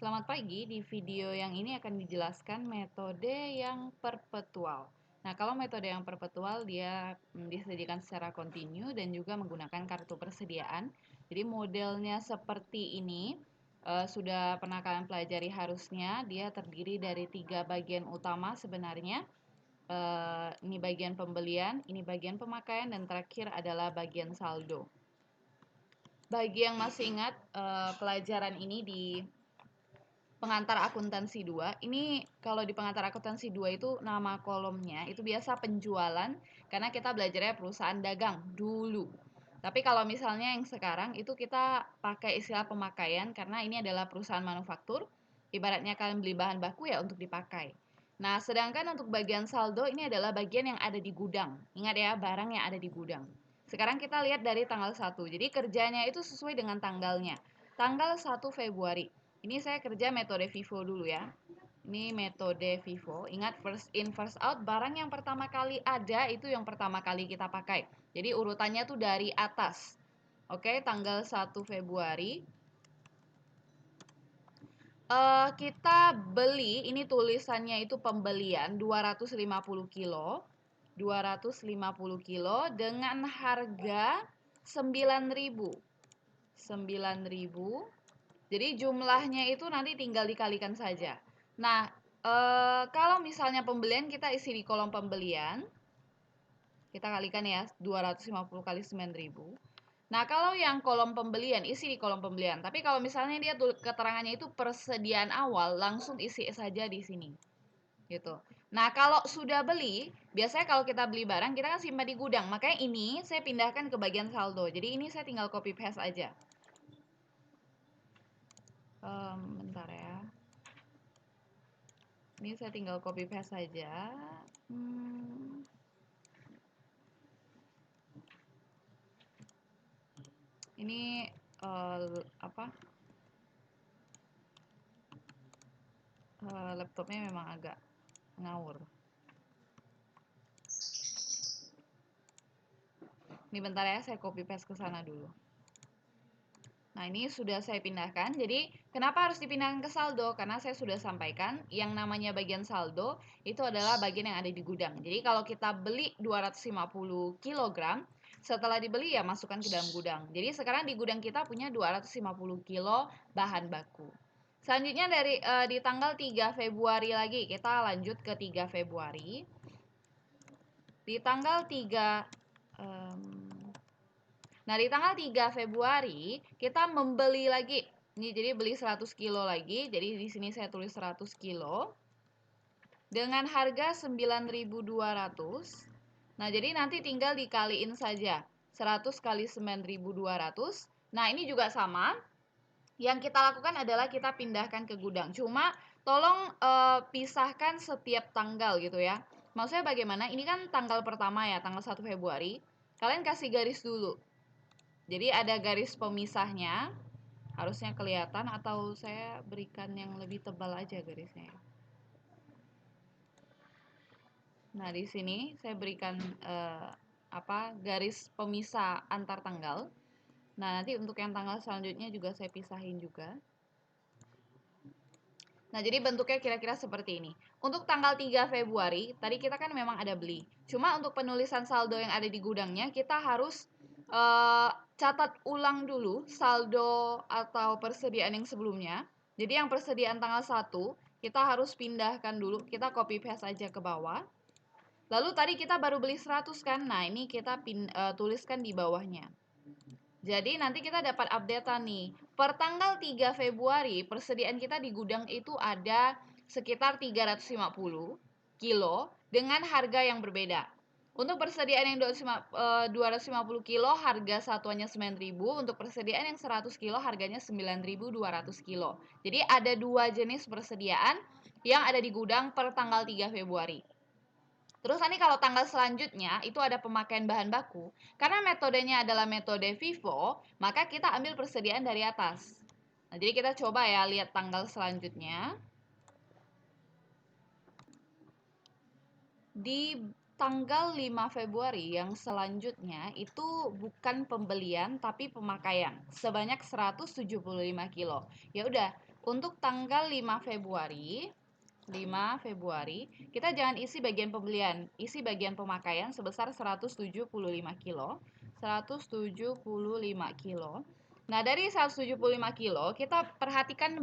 Selamat pagi, di video yang ini akan dijelaskan metode yang perpetual. Nah, kalau metode yang perpetual dia disajikan secara kontinu dan juga menggunakan kartu persediaan. Jadi modelnya seperti ini, sudah pernah kalian pelajari harusnya. Dia terdiri dari 3 bagian utama sebenarnya. Ini bagian pembelian, ini bagian pemakaian, dan terakhir adalah bagian saldo. Bagi yang masih ingat pelajaran ini di pengantar akuntansi 2, ini kalau di pengantar akuntansi 2 itu nama kolomnya itu biasa penjualan karena kita belajarnya perusahaan dagang dulu. Tapi kalau misalnya yang sekarang itu kita pakai istilah pemakaian karena ini adalah perusahaan manufaktur. Ibaratnya kalian beli bahan baku ya untuk dipakai. Nah, sedangkan untuk bagian saldo ini adalah bagian yang ada di gudang. Ingat ya, barang yang ada di gudang. Sekarang kita lihat dari tanggal 1. Jadi kerjanya itu sesuai dengan tanggalnya. Tanggal 1 Februari. Ini saya kerja metode FIFO dulu ya. Ini metode FIFO. Ingat first in first out, barang yang pertama kali ada itu yang pertama kali kita pakai. Jadi urutannya tuh dari atas. Oke, tanggal 1 Februari. Kita beli, ini tulisannya itu pembelian 250 kilo. 250 kilo dengan harga 9.000. 9.000. Jadi jumlahnya itu nanti tinggal dikalikan saja. Nah, kalau misalnya pembelian kita isi di kolom pembelian, kita kalikan ya 250 kali 9.000. Nah, kalau yang kolom pembelian isi di kolom pembelian. Tapi kalau misalnya dia keterangannya itu persediaan awal, langsung isi saja di sini. Gitu. Nah, kalau sudah beli, biasanya kalau kita beli barang, kita kan simpan di gudang. Makanya ini saya pindahkan ke bagian saldo. Jadi ini saya tinggal copy paste aja. Bentar ya. Ini saya tinggal copy paste saja. Ini apa? Laptopnya memang agak ngawur. Ini bentar ya, saya copy paste ke sana dulu. Nah, ini sudah saya pindahkan. Jadi, kenapa harus dipindahkan ke saldo? Karena saya sudah sampaikan, yang namanya bagian saldo itu adalah bagian yang ada di gudang. Jadi, kalau kita beli 250 kg, setelah dibeli ya masukkan ke dalam gudang. Jadi, sekarang di gudang kita punya 250 kilo bahan baku. Selanjutnya di tanggal 3 Februari lagi, kita lanjut ke 3 Februari. Di tanggal 3 Nah, di tanggal 3 Februari kita membeli lagi. Ini jadi beli 100 kilo lagi. Jadi di sini saya tulis 100 kilo dengan harga 9.200. Nah, jadi nanti tinggal dikaliin saja. 100 kali 9.200. Nah, ini juga sama. Yang kita lakukan adalah kita pindahkan ke gudang. Cuma tolong pisahkan setiap tanggal gitu ya. Maksudnya bagaimana? Ini kan tanggal pertama ya, tanggal 1 Februari. Kalian kasih garis dulu. Jadi ada garis pemisahnya, harusnya kelihatan atau saya berikan yang lebih tebal aja garisnya. Nah, di sini saya berikan garis pemisah antar tanggal. Nah, nanti untuk yang tanggal selanjutnya juga saya pisahin juga. Nah, jadi bentuknya kira-kira seperti ini. Untuk tanggal 3 Februari, tadi kita kan memang ada beli. Cuma untuk penulisan saldo yang ada di gudangnya, kita harus catat ulang dulu saldo atau persediaan yang sebelumnya. Jadi yang persediaan tanggal 1, kita harus pindahkan dulu. Kita copy paste aja ke bawah. Lalu tadi kita baru beli 100 kan? Nah, ini kita tuliskan di bawahnya. Jadi nanti kita dapat updatean nih. Per tanggal 3 Februari, persediaan kita di gudang itu ada sekitar 350 kilo dengan harga yang berbeda. Untuk persediaan yang 250 kilo harga satuannya 9.000, untuk persediaan yang 100 kilo harganya 9.200 kilo. Jadi ada dua jenis persediaan yang ada di gudang per tanggal 3 Februari. Terus nanti kalau tanggal selanjutnya itu ada pemakaian bahan baku. Karena metodenya adalah metode FIFO, maka kita ambil persediaan dari atas. Nah, jadi kita coba ya lihat tanggal selanjutnya. Di tanggal 5 Februari yang selanjutnya itu bukan pembelian tapi pemakaian sebanyak 175 kilo. Ya udah, untuk tanggal 5 Februari, kita jangan isi bagian pembelian, isi bagian pemakaian sebesar 175 kilo. 175 kilo. Nah, dari 175 kilo, kita perhatikan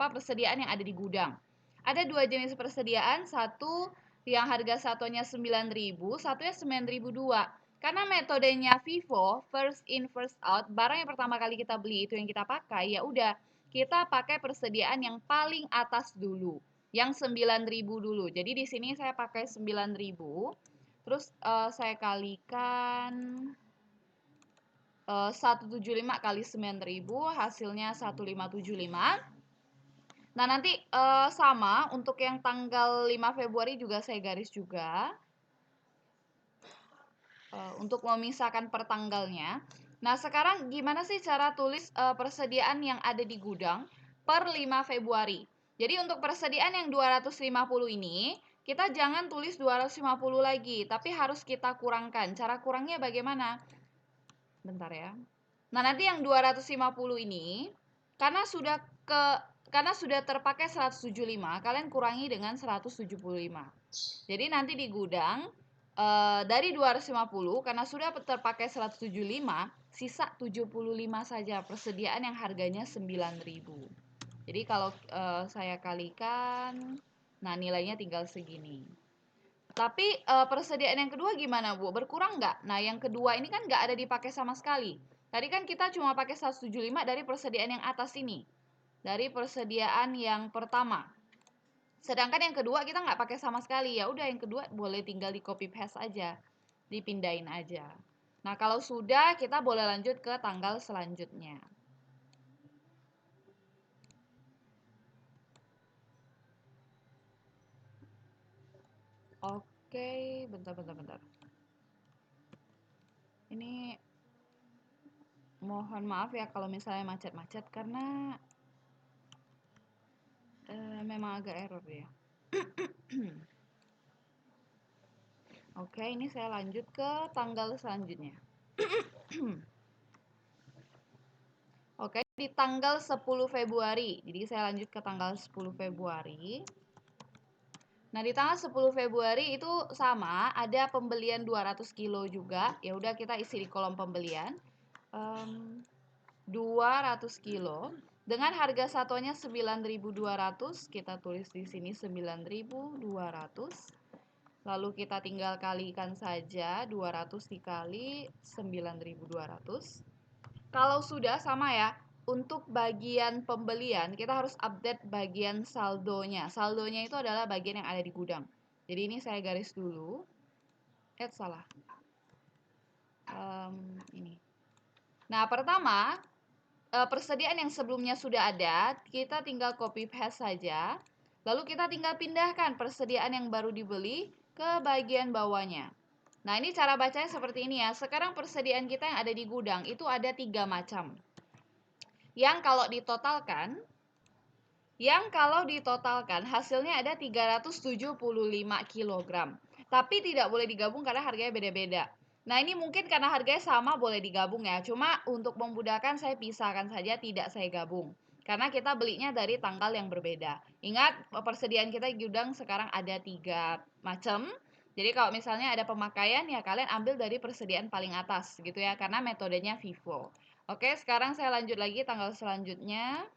persediaan yang ada di gudang. Ada dua jenis persediaan, satu yang harga satunya 9.000, satunya 9.002. Karena metodenya FIFO, first in first out, barang yang pertama kali kita beli itu yang kita pakai, ya udah kita pakai persediaan yang paling atas dulu, yang 9.000 dulu. Jadi di sini saya pakai 9.000. Terus saya kalikan 175 kali 9.000, hasilnya 1575. Nah, nanti sama untuk yang tanggal 5 Februari juga saya garis juga untuk memisahkan per tanggalnya. Nah, sekarang gimana sih cara tulis persediaan yang ada di gudang per 5 Februari? Jadi untuk persediaan yang 250 ini, kita jangan tulis 250 lagi, tapi harus kita kurangkan. Cara kurangnya bagaimana? Bentar ya. Nah, nanti yang 250 ini karena sudah terpakai 175, kalian kurangi dengan 175. Jadi nanti di gudang dari 250 karena sudah terpakai 175, sisa 75 saja persediaan yang harganya 9.000. Jadi kalau saya kalikan, nah nilainya tinggal segini. Tapi persediaan yang kedua gimana, Bu? Berkurang nggak? Nah, yang kedua ini kan nggak ada dipakai sama sekali. Tadi kan kita cuma pakai 175 dari persediaan yang atas ini. Dari persediaan yang pertama. Sedangkan yang kedua kita nggak pakai sama sekali. Ya udah, yang kedua boleh tinggal di copy paste aja. Dipindahin aja. Nah, kalau sudah kita boleh lanjut ke tanggal selanjutnya. Oke, bentar. Ini mohon maaf ya kalau misalnya macet-macet karena memang agak error ya. Oke, ini saya lanjut ke tanggal selanjutnya. Oke, di tanggal 10 Februari. Jadi saya lanjut ke tanggal 10 Februari. Nah, di tanggal 10 Februari itu sama, ada pembelian 200 kilo juga. Ya udah kita isi di kolom pembelian. 200 kilo dengan harga satuannya 9.200, kita tulis di sini 9.200. Lalu kita tinggal kalikan saja 200 dikali 9.200. Kalau sudah sama ya, untuk bagian pembelian kita harus update bagian saldonya. Saldonya itu adalah bagian yang ada di gudang. Jadi ini saya garis dulu. Salah. Ini. Nah, pertama persediaan yang sebelumnya sudah ada, kita tinggal copy paste saja. Lalu kita tinggal pindahkan persediaan yang baru dibeli ke bagian bawahnya. Nah, ini cara bacanya seperti ini ya. Sekarang persediaan kita yang ada di gudang itu ada 3 macam. Yang kalau ditotalkan hasilnya ada 375 kg. Tapi tidak boleh digabung karena harganya beda-beda. Nah, ini mungkin karena harganya sama boleh digabung ya. Cuma untuk memudahkan saya pisahkan saja, tidak saya gabung. Karena kita belinya dari tanggal yang berbeda. Ingat, persediaan kita di gudang sekarang ada 3 macam. Jadi kalau misalnya ada pemakaian ya kalian ambil dari persediaan paling atas gitu ya. Karena metodenya FIFO. Oke, sekarang saya lanjut lagi tanggal selanjutnya.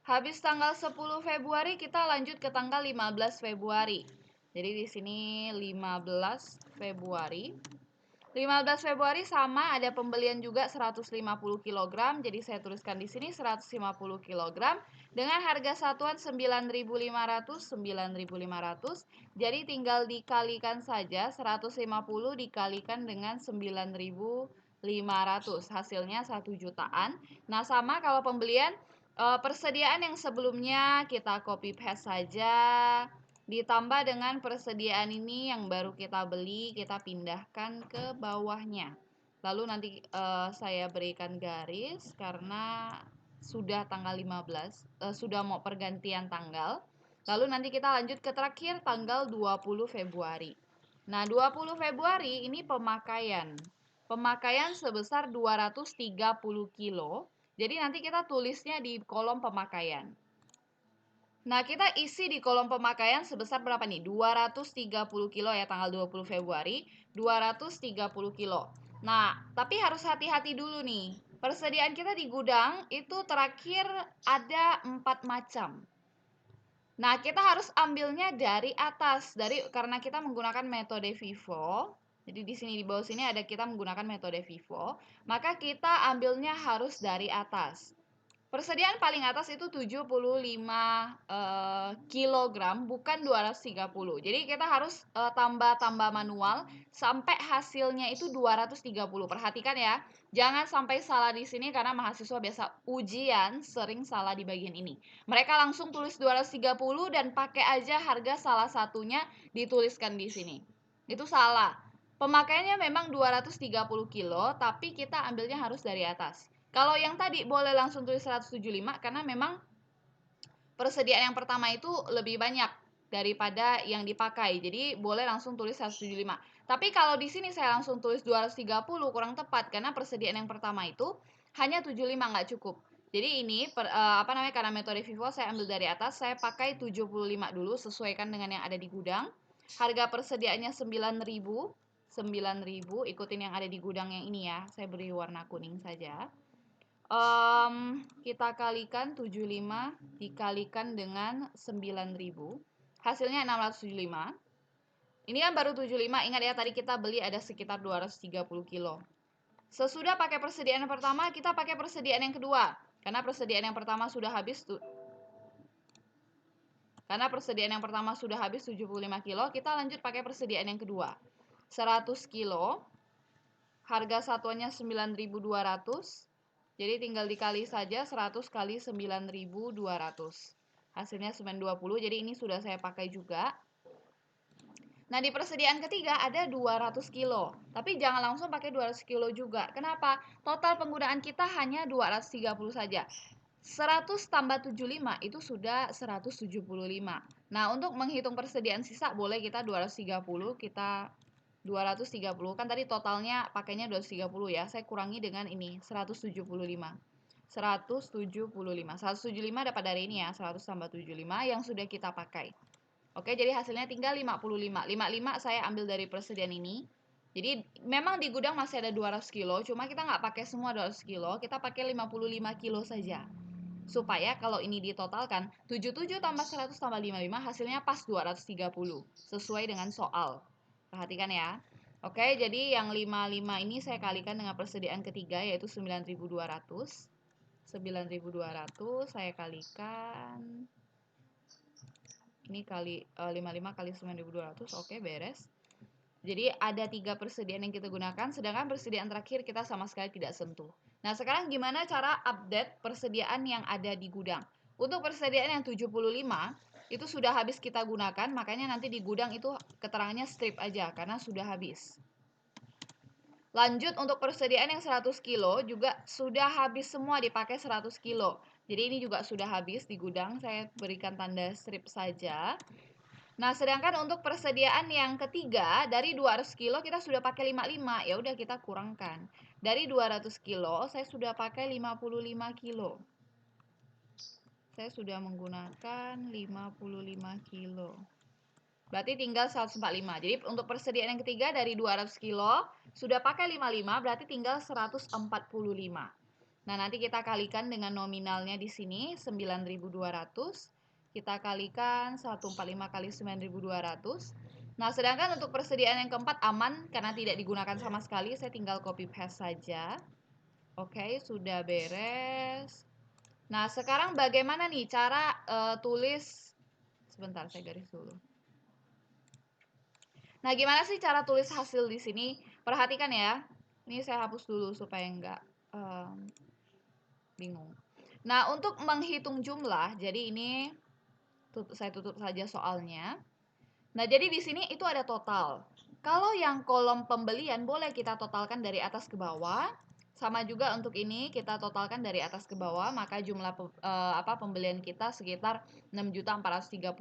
Habis tanggal 10 Februari kita lanjut ke tanggal 15 Februari. Jadi di sini 15 Februari. 15 Februari sama ada pembelian juga 150 kg. Jadi saya tuliskan di sini 150 kg dengan harga satuan 9.500. Jadi tinggal dikalikan saja 150 dikalikan dengan 9.500. Hasilnya 1 jutaan. Nah, sama kalau pembelian persediaan yang sebelumnya kita copy paste saja, ditambah dengan persediaan ini yang baru kita beli, kita pindahkan ke bawahnya. Lalu nanti saya berikan garis karena sudah tanggal 15, sudah mau pergantian tanggal. Lalu nanti kita lanjut ke terakhir tanggal 20 Februari. Nah, 20 Februari ini pemakaian. Pemakaian sebesar 230 kilo. Jadi nanti kita tulisnya di kolom pemakaian. Nah, kita isi di kolom pemakaian sebesar berapa nih? 230 kilo ya, tanggal 20 Februari, 230 kilo. Nah, tapi harus hati-hati dulu nih. Persediaan kita di gudang itu terakhir ada 4 macam. Nah, kita harus ambilnya dari atas, karena kita menggunakan metode FIFO. Jadi di sini di bawah sini ada kita menggunakan metode FIFO, maka kita ambilnya harus dari atas. Persediaan paling atas itu 75 kilogram, bukan 230. Jadi kita harus tambah-tambah manual sampai hasilnya itu 230. Perhatikan ya, jangan sampai salah di sini karena mahasiswa biasa ujian sering salah di bagian ini. Mereka langsung tulis 230 dan pakai aja harga salah satunya dituliskan di sini. Itu salah. Pemakaiannya memang 230 kilo, tapi kita ambilnya harus dari atas. Kalau yang tadi boleh langsung tulis 175 karena memang persediaan yang pertama itu lebih banyak daripada yang dipakai. Jadi boleh langsung tulis 175. Tapi kalau di sini saya langsung tulis 230 kurang tepat karena persediaan yang pertama itu hanya 75 nggak cukup. Jadi ini karena metode FIFO saya ambil dari atas, saya pakai 75 dulu sesuaikan dengan yang ada di gudang. Harga persediaannya 9.000. 9.000, ikutin yang ada di gudang yang ini ya. Saya beri warna kuning saja. Kita kalikan 75 dikalikan dengan 9.000. Hasilnya 675. Ini kan baru 75. Ingat ya tadi kita beli ada sekitar 230 kilo. Sesudah pakai persediaan yang pertama, kita pakai persediaan yang kedua. Karena persediaan yang pertama sudah habis 75 kilo, kita lanjut pakai persediaan yang kedua. 100 kilo. Harga satuannya 9.200. Jadi tinggal dikali saja 100 kali 9.200. Hasilnya 920. Jadi ini sudah saya pakai juga. Nah, di persediaan ketiga ada 200 kilo. Tapi jangan langsung pakai 200 kilo juga. Kenapa? Total penggunaan kita hanya 230 saja. 100 tambah 75 itu sudah 175. Nah, untuk menghitung persediaan sisa boleh kita 230, kita 230 kan tadi totalnya pakainya 230 ya. Saya kurangi dengan ini 175. 175. 175 dapat dari ini ya, 100 tambah 75 yang sudah kita pakai. Oke, jadi hasilnya tinggal 55. 55 saya ambil dari persediaan ini. Jadi memang di gudang masih ada 200 kilo, cuma kita nggak pakai semua 200 kilo, kita pakai 55 kilo saja. Supaya kalau ini ditotalkan, 77 tambah 100 tambah 55 hasilnya pas 230. Sesuai dengan soal. Perhatikan ya. Oke, jadi yang 55 ini saya kalikan dengan persediaan ketiga yaitu 9.200. 9.200 saya kalikan. Ini kali 55 kali 9.200. Oke, beres. Jadi ada 3 persediaan yang kita gunakan, sedangkan persediaan terakhir kita sama sekali tidak sentuh. Nah, sekarang gimana cara update persediaan yang ada di gudang? Untuk persediaan yang 75, itu sudah habis kita gunakan, makanya nanti di gudang itu keterangannya strip aja, karena sudah habis. Lanjut untuk persediaan yang 100 kilo, juga sudah habis semua dipakai 100 kilo. Jadi ini juga sudah habis di gudang, saya berikan tanda strip saja. Nah, sedangkan untuk persediaan yang ketiga, dari 200 kilo kita sudah pakai 55. Ya udah kita kurangkan. Dari 200 kilo, saya sudah pakai 55 kilo. Saya sudah menggunakan 55 kilo. Berarti tinggal 145. Jadi untuk persediaan yang ketiga dari 200 kilo, sudah pakai 55, berarti tinggal 145. Nah, nanti kita kalikan dengan nominalnya di sini, 9.200. Kita kalikan 145 kali 9.200. Nah, sedangkan untuk persediaan yang keempat aman karena tidak digunakan sama sekali. Saya tinggal copy paste saja. Oke, sudah beres. Nah, sekarang bagaimana nih cara tulis? Sebentar, saya garis dulu. Nah, gimana sih cara tulis hasil di sini? Perhatikan ya. Ini saya hapus dulu supaya nggak bingung. Nah, untuk menghitung jumlah, jadi ini saya tutup saja soalnya. Nah, jadi di sini itu ada total. Kalau yang kolom pembelian boleh kita totalkan dari atas ke bawah. Sama juga untuk ini kita totalkan dari atas ke bawah, maka jumlah pembelian kita sekitar 6.435.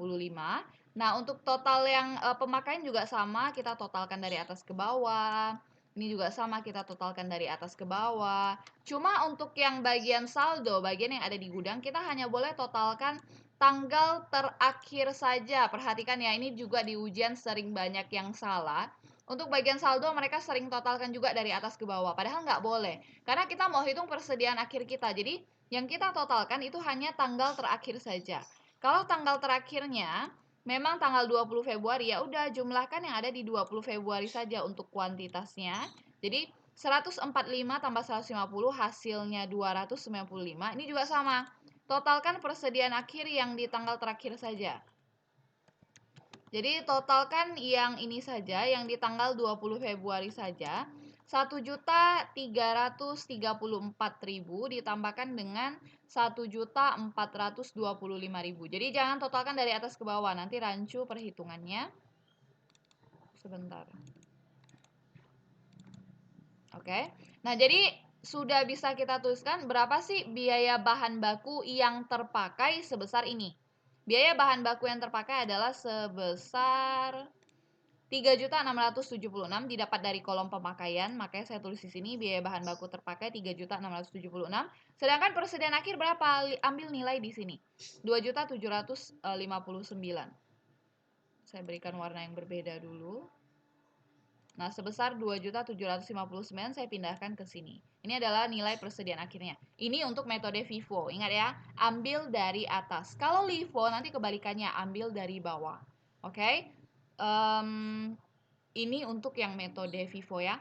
Nah, untuk total yang pemakaian juga sama, kita totalkan dari atas ke bawah. Ini juga sama, kita totalkan dari atas ke bawah. Cuma untuk yang bagian saldo, bagian yang ada di gudang, kita hanya boleh totalkan tanggal terakhir saja. Perhatikan ya, ini juga di ujian sering banyak yang salah. Untuk bagian saldo mereka sering totalkan juga dari atas ke bawah, padahal nggak boleh. Karena kita mau hitung persediaan akhir kita, jadi yang kita totalkan itu hanya tanggal terakhir saja. Kalau tanggal terakhirnya memang tanggal 20 Februari, ya udah jumlahkan yang ada di 20 Februari saja untuk kuantitasnya. Jadi 145 tambah 150 hasilnya 295. Ini juga sama. Totalkan persediaan akhir yang di tanggal terakhir saja. Jadi totalkan yang ini saja, yang di tanggal 20 Februari saja, 1.334.000 ditambahkan dengan 1.425.000. Jadi jangan totalkan dari atas ke bawah, nanti rancu perhitungannya. Sebentar. Oke. Nah, jadi sudah bisa kita tuliskan berapa sih biaya bahan baku yang terpakai sebesar ini. Biaya bahan baku yang terpakai adalah sebesar 3.676 didapat dari kolom pemakaian, makanya saya tulis di sini biaya bahan baku terpakai 3.676. Sedangkan persediaan akhir berapa? Ambil nilai di sini. 2.759. Saya berikan warna yang berbeda dulu. Nah, sebesar 2.759 saya pindahkan ke sini. Ini adalah nilai persediaan akhirnya. Ini untuk metode FIFO. Ingat ya, ambil dari atas. Kalau LIFO nanti kebalikannya, ambil dari bawah. Oke? Ini untuk yang metode FIFO ya.